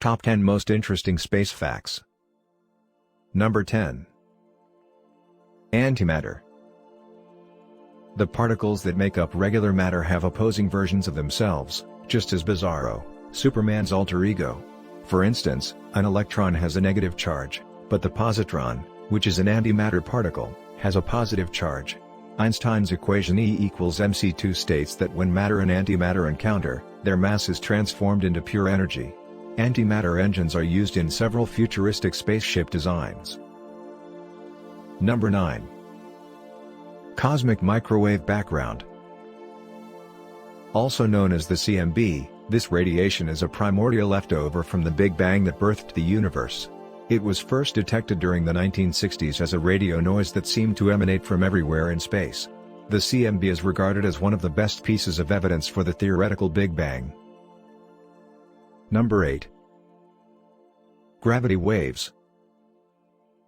Top 10 Most Interesting Space Facts. Number 10. Antimatter. The particles that make up regular matter have opposing versions of themselves, just as Bizarro, Superman's alter ego. For instance, an electron has a negative charge, but the positron, which is an antimatter particle, has a positive charge. Einstein's equation E=mc2 states that when matter and antimatter encounter, their mass is transformed into pure energy. Antimatter engines are used in several futuristic spaceship designs. Number 9. Cosmic microwave background. Also known as the CMB, this radiation is a primordial leftover from the Big Bang that birthed the universe. It was first detected during the 1960s as a radio noise that seemed to emanate from everywhere in space. The CMB is regarded as one of the best pieces of evidence for the theoretical Big Bang. Number 8. Gravity waves.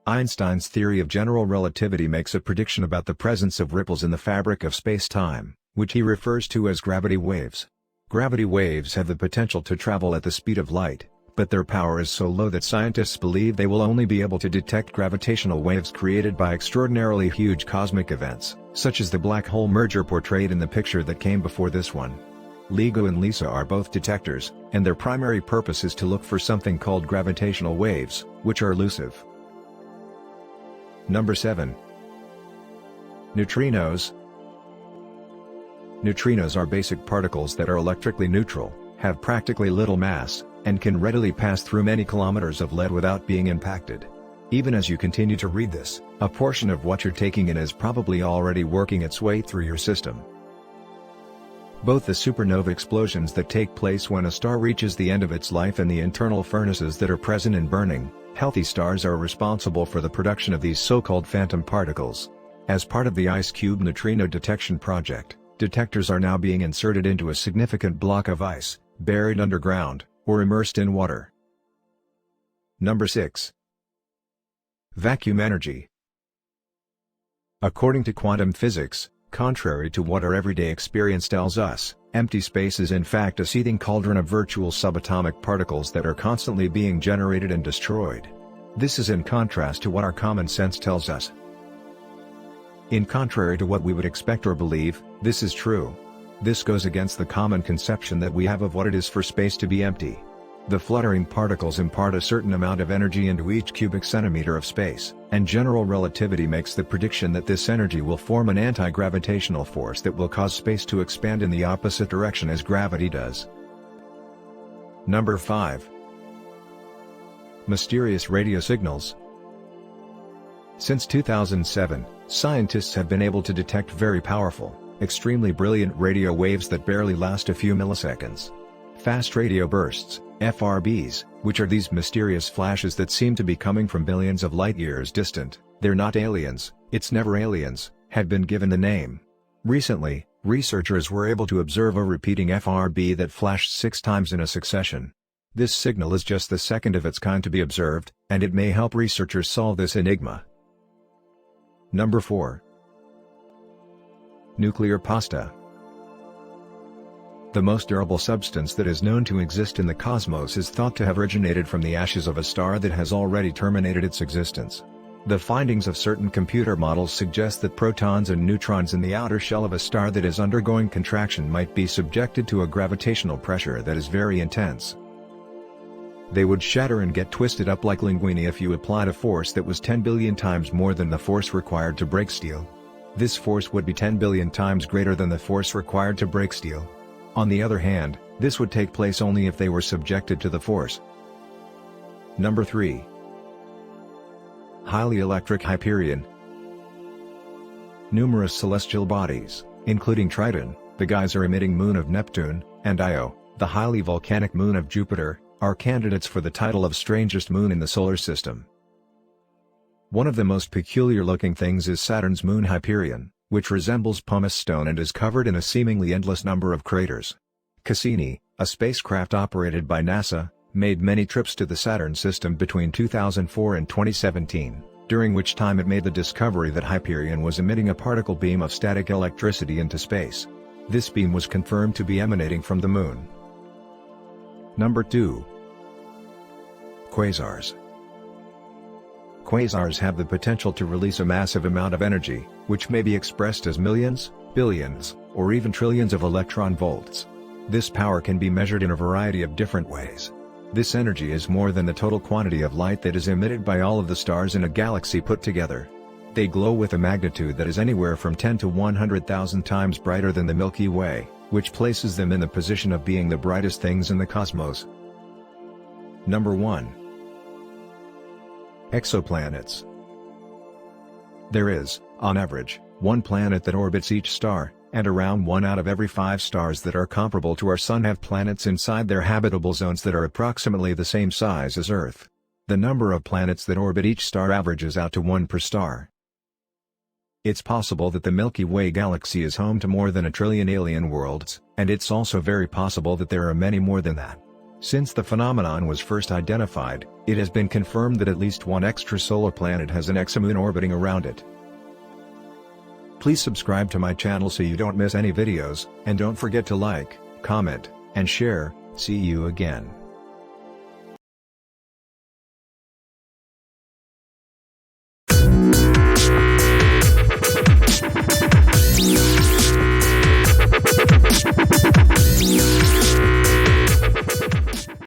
Einstein's theory of general relativity makes a prediction about the presence of ripples in the fabric of space-time, which he refers to as gravity waves. Gravity waves have the potential to travel at the speed of light, but their power is so low that scientists believe they will only be able to detect gravitational waves created by extraordinarily huge cosmic events, such as the black hole merger portrayed in the picture that came before this one. LIGO and LISA are both detectors, and their primary purpose is to look for something called gravitational waves, which are elusive. Number 7. Neutrinos. Neutrinos are basic particles that are electrically neutral, have practically little mass, and can readily pass through many kilometers of lead without being impacted. Even as you continue to read this, a portion of what you're taking in is probably already working its way through your system. Both the supernova explosions that take place when a star reaches the end of its life and the internal furnaces that are present in burning, healthy stars are responsible for the production of these so-called phantom particles. As part of the IceCube neutrino detection project, detectors are now being inserted into a significant block of ice, buried underground, or immersed in water. Number 6. Vacuum energy. According to quantum physics, contrary to what our everyday experience tells us, empty space is in fact a seething cauldron of virtual subatomic particles that are constantly being generated and destroyed. This is in contrast to what our common sense tells us. In contrary to what we would expect or believe, this is true. This goes against the common conception that we have of what it is for space to be empty. The fluttering particles impart a certain amount of energy into each cubic centimeter of space, and general relativity makes the prediction that this energy will form an anti-gravitational force that will cause space to expand in the opposite direction as gravity does. Number 5. Mysterious radio signals. Since 2007, scientists have been able to detect very powerful, extremely brilliant radio waves that barely last a few milliseconds. Fast radio bursts, FRBs, which are these mysterious flashes that seem to be coming from billions of light-years distant, they're not aliens, it's never aliens, have been given the name. Recently, researchers were able to observe a repeating FRB that flashed 6 times in a succession. This signal is just the second of its kind to be observed, and it may help researchers solve this enigma. Number 4. Nuclear pasta. The most durable substance that is known to exist in the cosmos is thought to have originated from the ashes of a star that has already terminated its existence. The findings of certain computer models suggest that protons and neutrons in the outer shell of a star that is undergoing contraction might be subjected to a gravitational pressure that is very intense. They would shatter and get twisted up like linguine if you applied a force that was 10 billion times more than the force required to break steel. This force would be 10 billion times greater than the force required to break steel. On the other hand, this would take place only if they were subjected to the force. Number 3. Highly electric Hyperion. Numerous celestial bodies, including Triton, the geyser-emitting moon of Neptune, and Io, the highly volcanic moon of Jupiter, are candidates for the title of strangest moon in the solar system. One of the most peculiar-looking things is Saturn's moon Hyperion, which resembles pumice stone and is covered in a seemingly endless number of craters. Cassini, a spacecraft operated by NASA, made many trips to the Saturn system between 2004 and 2017, during which time it made the discovery that Hyperion was emitting a particle beam of static electricity into space. This beam was confirmed to be emanating from the moon. Number 2. Quasars. Quasars have the potential to release a massive amount of energy, which may be expressed as millions, billions, or even trillions of electron volts. This power can be measured in a variety of different ways. This energy is more than the total quantity of light that is emitted by all of the stars in a galaxy put together. They glow with a magnitude that is anywhere from 10 to 100,000 times brighter than the Milky Way, which places them in the position of being the brightest things in the cosmos. Number 1. Exoplanets. There is, on average, one planet that orbits each star, and around 1 out of every 5 stars that are comparable to our Sun have planets inside their habitable zones that are approximately the same size as Earth. The number of planets that orbit each star averages out to 1 per star. It's possible that the Milky Way galaxy is home to more than 1 trillion alien worlds, and it's also very possible that there are many more than that. Since the phenomenon was first identified, it has been confirmed that at least one extrasolar planet has an exomoon orbiting around it. Please subscribe to my channel so you don't miss any videos, and don't forget to like, comment, and share. See you again.